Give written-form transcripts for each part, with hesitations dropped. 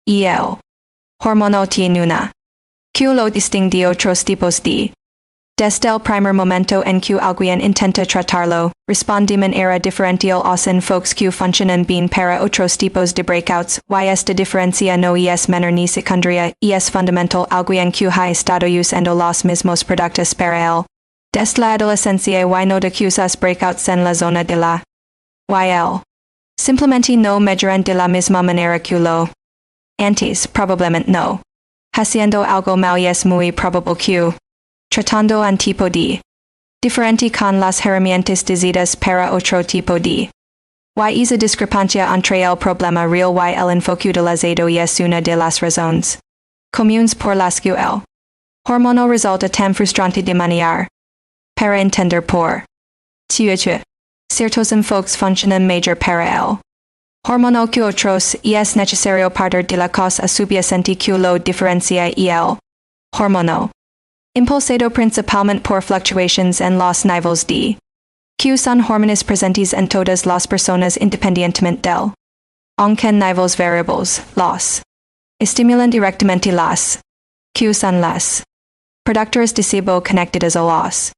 el. Hormonal T nuna. Q lo distingue otros tipos de. Desde el primer momento en que alguien intenta tratarlo, responde manera diferencial os enfoques que funcionan bien para otros tipos de breakouts, y esta diferencia no es menor ni secundaria, es fundamental alguien que ha estado usando los mismos productos para él. Desde la adolescencia y no de cusas breakouts en la zona de la YL. Simplemente no mejoran de la misma manera que lo antes, probablemente no. Haciendo algo mal es muy probable que tratando un tipo de diferente con las herramientas diseñadas para otro tipo de y esa discrepancia entre el problema real y el enfoque utilizado es una de las razones comunes por las que el hormono resulta tan frustrante de manejar. Para entender por teoría, ciertos enfoques funcionan mejor para el hormono que otros y es necesario partir de la cosa subyacente que lo diferencia y el hormono impulsado principalmente por fluctuations en los niveles de Q son hormonas presentes en todas las personas independientemente del aunque en niveles variables, los estimulan directamente las Q son las productores de sebo conectadas a los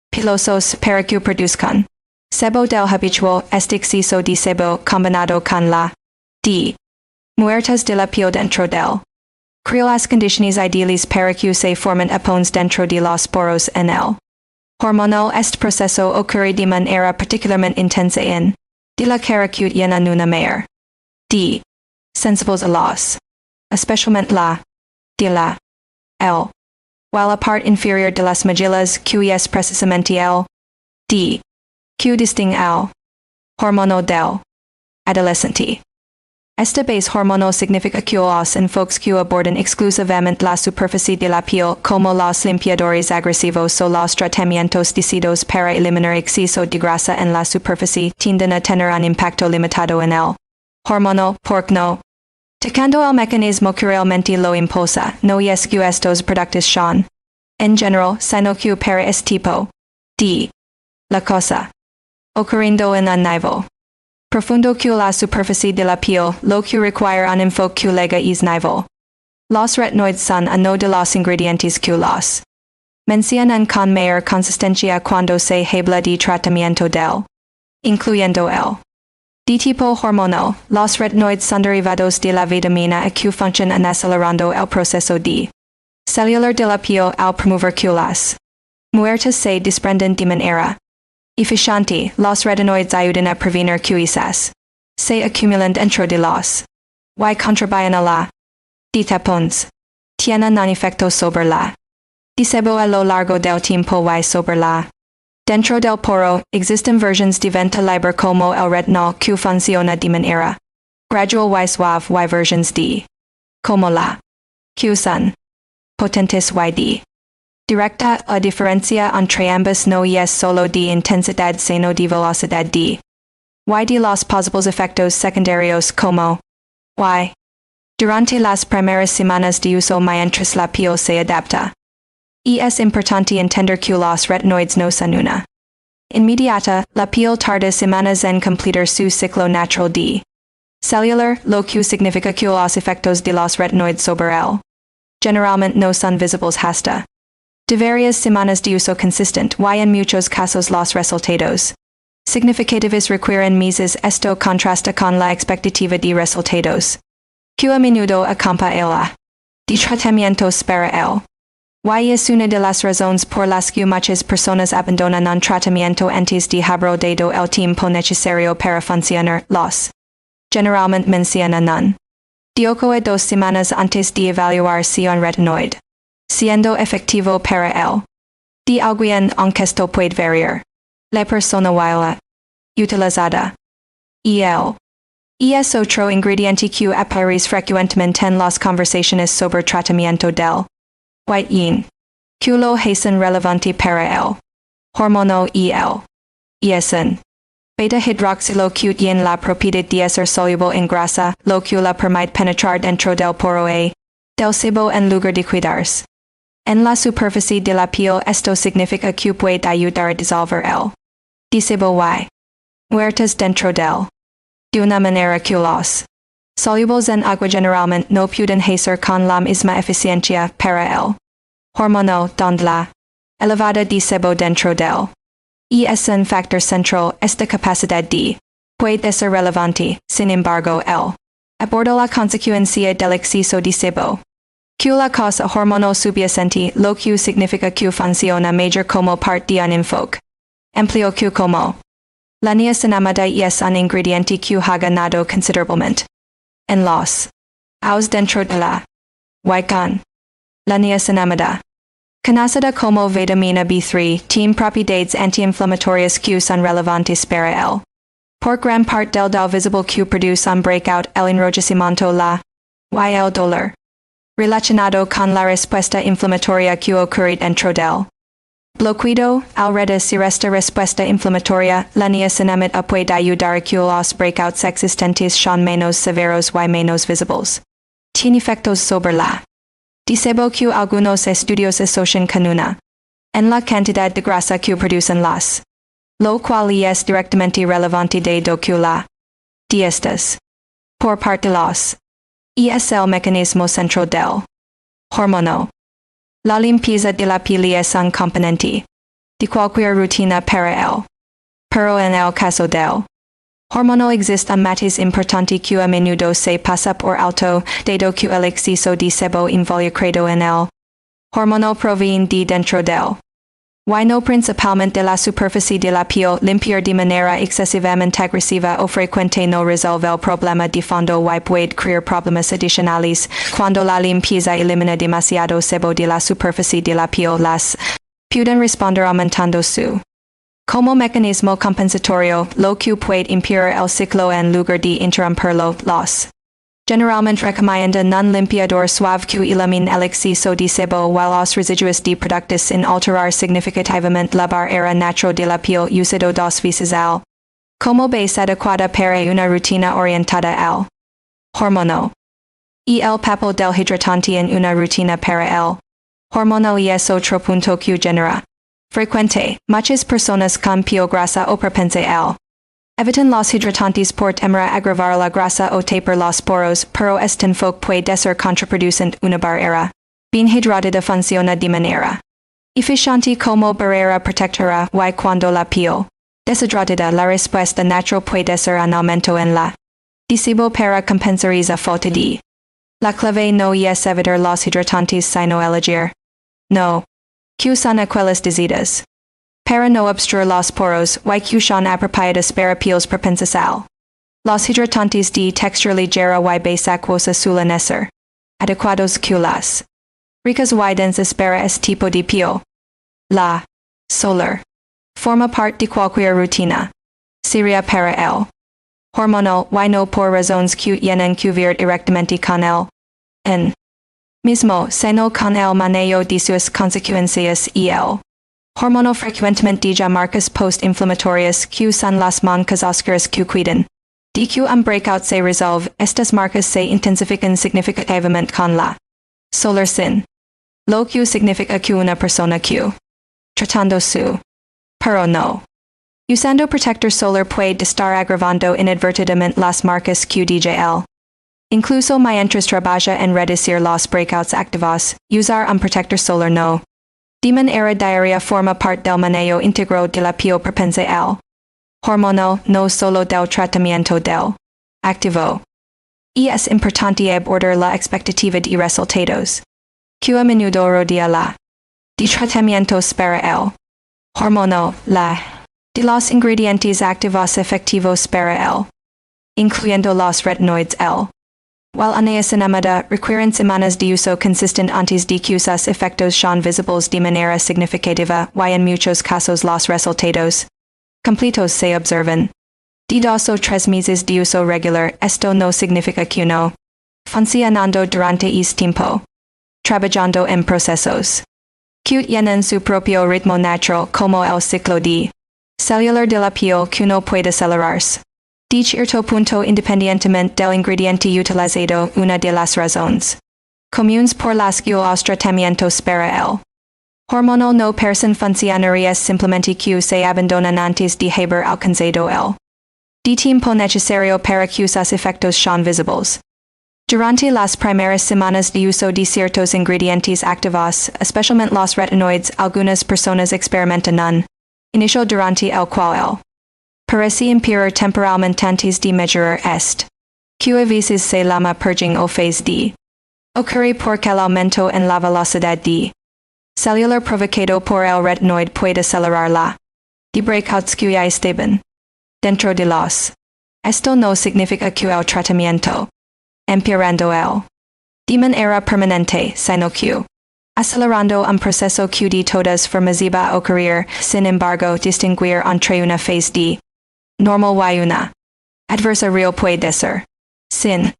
pilosos para que produzcan sebo del habitual este exceso de sebo combinado con la de muertes de la piel dentro del crea las condiciones ideales para que se formen epones dentro de los poros en el hormonal. Este proceso ocurre de manera particularmente intensa en de la cara que tiene una mayor de sensibles a los, especialmente la de la el, while la parte inferior de las mejillas que es precisamente el de que distingue al hormono del adolescente. Este base hormono significa que los enfoques que abordan exclusivamente la superficie de la piel, como los limpiadores agresivos o los tratamientos decididos para eliminar exceso de grasa en la superficie, tienden a tener un impacto limitado en el hormono, porque no tocando el mecanismo que realmente lo impulsa, no es que estos productos son, en general, sino que para este tipo de la cosa ocurriendo en un nivel profundo que la superficie de la piel, lo que requiere un enfoque que lega es nivel. Los retinoides son uno de los ingredientes que los mencionan con mayor consistencia cuando se habla de tratamiento del, incluyendo el de tipo hormonal. Los retinoides son derivados de la vitamina A que funcionan acelerando el proceso de celular de la piel al promover que las muertes se desprenden de manera eficiente. Los retinoides ayudan a prevenir que esas se acumulan dentro de los y contribuyen a la de tapones. Tienen un efecto sobre la de sebo a lo largo del tiempo y sobre la dentro del poro. Existen versiones de venta libre como el retinol que funciona de manera gradual y suave y versiones de como la que son potentes y de directa. La diferencia entre ambas no es solo de intensidad sino de velocidad de y de los posibles efectos secundarios como y durante las primeras semanas de uso mientras la piel se adapta. Y es importante entender que los retinoides no son una inmediata. La piel tarda semanas en completar su ciclo natural de celular, lo que significa que los efectos de los retinoides sobre él generalmente no son visibles hasta de varias semanas de uso consistente y en muchos casos los resultados significativos requieren meses. Esto contrasta con la expectativa de resultados que a menudo acompaña de tratamientos para él. Y es una de las razones por las que muchas personas abandonan un tratamiento antes de haber dado el tiempo necesario para funcionar. Los generalmente mencionan un de 8 a 2 semanas antes de evaluar si un retinoide siendo efectivo para él. De alguien, aunque esto puede variar. La persona y la utilizada. Y el es otro ingrediente que aparece frecuentemente en las conversaciones sobre tratamiento del white yin, que lo hacen relevante para el hormono y el es un beta hidroxilo que tiene la propiedad de ser soluble en grasa, lo que la permite penetrar dentro del poro A del sebo en lugar de cuidarse en la superficie de la piel. Esto significa que puede ayudar a disolver el de sebo y muertes dentro del de una manera que los Solubles en agua generalmente no pueden hacer con la misma eficiencia para el hormono donde la elevada de sebo dentro del es un factor central. Esta capacidad de puede ser relevante, sin embargo, el aborda la consecuencia del exceso de sebo. Que la causa hormonal subyacente, lo que significa que funciona mejor como parte de un enfoque amplio que como la niacinamida es un ingrediente que ha ganado considerablemente en los años dentro de la con la niacinamida, conocida como vitamina B3, tiene propiedades anti-inflamatorias que son relevantes para el por gran parte del visible que produce un breakout, el enrojecimiento, la y el dolor relacionado con la respuesta inflamatoria que ocurre dentro del bloqueo. Al reducir esta respuesta inflamatoria, la niacinamida puede ayudar a que los breakouts existentes sean menos severos y menos visibles. Tiene efectos sobre la sebo que algunos estudios asocian con una en la cantidad de grasa que producen las, lo cual es directamente relevante de que la de estas. Por parte de los es el mecanismo central del hormono. La limpieza de la piel es un componente de cualquier rutina para el. Pero en el caso del hormono existe un matiz importante que a menudo se pasa por alto, dado que el exceso de sebo involucrado en el hormono proviene de dentro del y no principalmente de la superficie de la piel. Limpiar de manera excesivamente agresiva o frecuente no resuelve el problema de fondo y puede crear problemas adicionales. Cuando la limpieza elimina demasiado sebo de la superficie de la piel, las pueden responder aumentando su como mecanismo compensatorio, lo que puede empeorar el ciclo en lugar de interrumperlo. Los generalmente recomienda un limpiador suave que elimine el exceso de sebo while los residuos de productos sin alterar significativamente la barrera natural de la piel, usado dos veces al como base adecuada para una rutina orientada al hormono. Y el papel del hidratante en una rutina para el hormono es otro punto que genera frecuente. Muchas personas con piel grasa o propensa al evitan los hidratantes por temor a agravar la grasa o tapar los poros, pero este enfoque puede ser contraproducente. Una barrera bien hidratada funciona de manera eficiente como barrera protectora y cuando la piel deshidratada, la respuesta natural puede ser un aumento en la de sebo para compensar esa falta de. La clave no es evitar los hidratantes sino elegir no que son aquellas decididas para no obstruir los poros y que son apropiadas para pieles propensas al. Los hidratantes de textura ligera y base acuosa suelen ser adecuados que las ricas y densas para este tipo de piel. La solar forma parte de cualquier rutina seria para el hormonal y no por razones que tienen que ver directamente con el en mismo, sino con el manejo de sus consecuencias y el hormono frecuentemente de marcas post-inflamatorias que son las manchas oscuras que cuidan de que un breakout se resolve. Estas marcas se intensifican significativamente con la solar sin, lo que significa que una persona que tratando su pero no usando protector solar puede estar agravando inadvertidamente las marcas que DJL. Incluso mientras trabaja en reducir los breakouts activos, usar un protector solar no de manera diaria forma parte del manejo íntegro de la piel propensa al hormono, no solo del tratamiento del activo. Y es importante abordar la expectativa de resultados que a menudo rodea la de tratamientos para el hormono, la de los ingredientes activos efectivos para el, incluyendo los retinoides, el while la niacinamida requieren semanas de uso consistente antes de que sus efectos sean visibles de manera significativa y en muchos casos los resultados completos se observan de 2 o 3 meses de uso regular. Esto no significa que no funcionando durante ese tiempo, trabajando en procesos que tienen su propio ritmo natural como el ciclo de celular de la piel que no puede acelerarse de cierto punto independientemente del ingrediente utilizado. Una de las razones comunes por las que los tratamientos para el hormono no parecen funcionar es simplemente que se abandonan antes de haber alcanzado el de tiempo necesario para que sus efectos sean visibles. Durante las primeras semanas de uso de ciertos ingredientes activos, especialmente los retinoides, algunas personas experimentan un inicio durante el cual el parece imperar temporalmente antes de mejorar este, que a veces se llama purging o phase de ocurre porque el aumento en la velocidad de celular provocado por el retinoide puede acelerar la de breakouts que ya estaban dentro de los. Esto no significa que el tratamiento empeorando el de manera permanente, sino que acelerando un proceso que de todas formas iba a ocurrir. Sin embargo, distinguir entre una phase de normal y una adversa real puede ser sin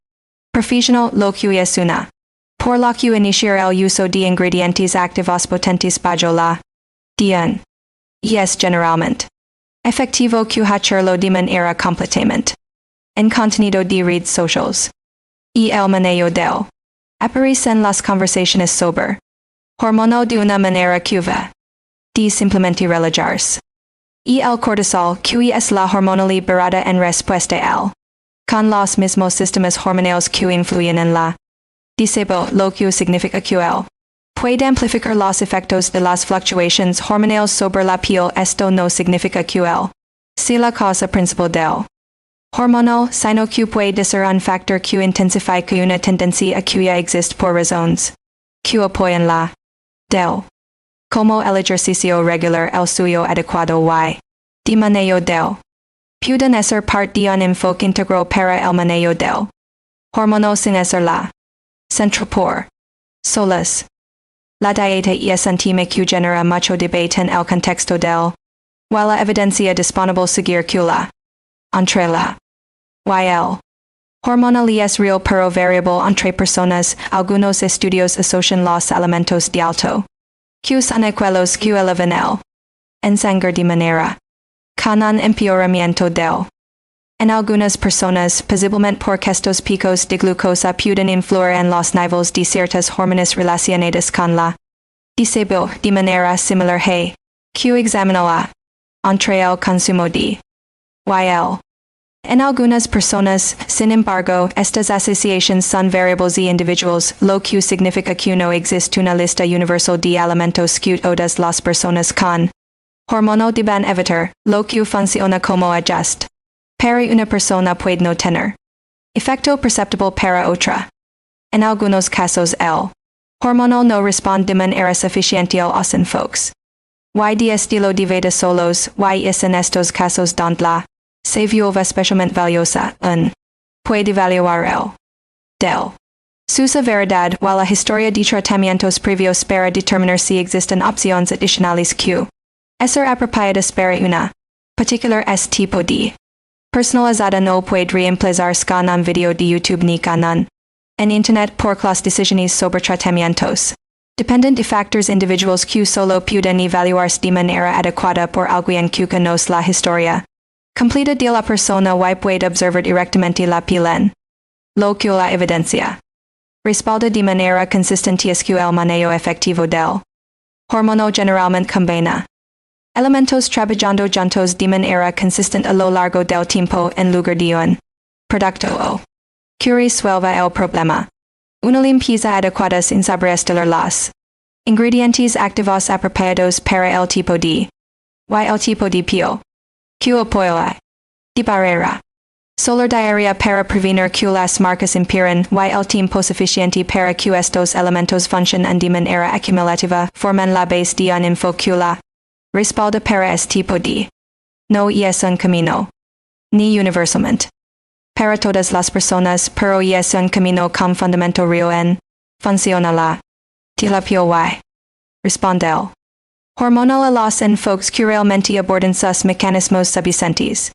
profesional lo que es una por lo que iniciar el uso de ingredientes activos potentes bajo la de un y es generalmente efectivo que hacerlo de manera completamente en contenido de redes sociales y el manejo del aparecen las conversaciones sobre hormonal de una manera que va de simplemente relajarse y el cortisol que es la hormona liberada en respuesta al con los mismos sistemas hormonales que influyen en la desebo, lo que significa que el puede amplificar los efectos de las fluctuaciones hormonales sobre la piel. Esto no significa que el sea la causa principal del hormonal, sino que puede ser un factor que intensifica una tendencia a que ya existe por razones que apoyan la del como el ejercicio regular, el suyo adecuado y de manejo del pueden ser parte de un enfoque integral para el manejo del hormonal sin ser la central por solas. La dieta es un tema que genera mucho debate en el contexto del while la evidencia disponible seguir que la entre la y el hormonal es real pero variable entre personas. Algunos estudios asocian los alimentos de alto que son aquellos que elevan el en sangre de manera con un empeoramiento del en algunas personas, posiblemente porque estos picos de glucosa pueden influir en los niveles de ciertas hormonas relacionadas con la desebo de manera similar que examinó a entre el consumo de y en algunas personas. Sin embargo, estas asociaciones son variables y individuales, lo que significa que no existe una lista universal de alimentos que todas las personas con hormono deben evitar, lo que funciona como ajuste para una persona puede no tener efecto perceptible para otra. En algunos casos el hormonal no responde de manera suficiente a los enfoques y de estilo de vida solos, y es en estos casos donde la se vuelve especialmente valiosa puede evaluar el del su severidad o la historia de tratamientos previos para determinar si existen opciones adicionales que ser apropiadas para una particular tipo de personalizada. No puede reemplazarse con un video de YouTube ni con en Internet porque las decisiones sobre tratamientos dependen de factores individuales que solo pueden evaluarse de manera adecuada por alguien que conoce la historia completa de la persona y puede observar directamente la piel en lo que la evidencia respalda de manera consistente. Es que el manejo efectivo del hormono generalmente combina elementos trabajando juntos de manera consistente a lo largo del tiempo en lugar de un producto o que resuelva el problema. Una limpieza adecuada sin sobreestilar los ingredientes activos apropiados para el tipo de piel que apoya de barrera solar diarrea para prevenir que las marcas impiren y el tiempo suficiente para que estos elementos funcionen de manera acumulativa forman la base de un enfoque que la respalda para este tipo de no es un camino ni universalmente para todas las personas, pero es un camino con fundamento real en funciona la de la piel y responde el hormonal a los enfoques que realmente abordan sus mecanismos subyacentes.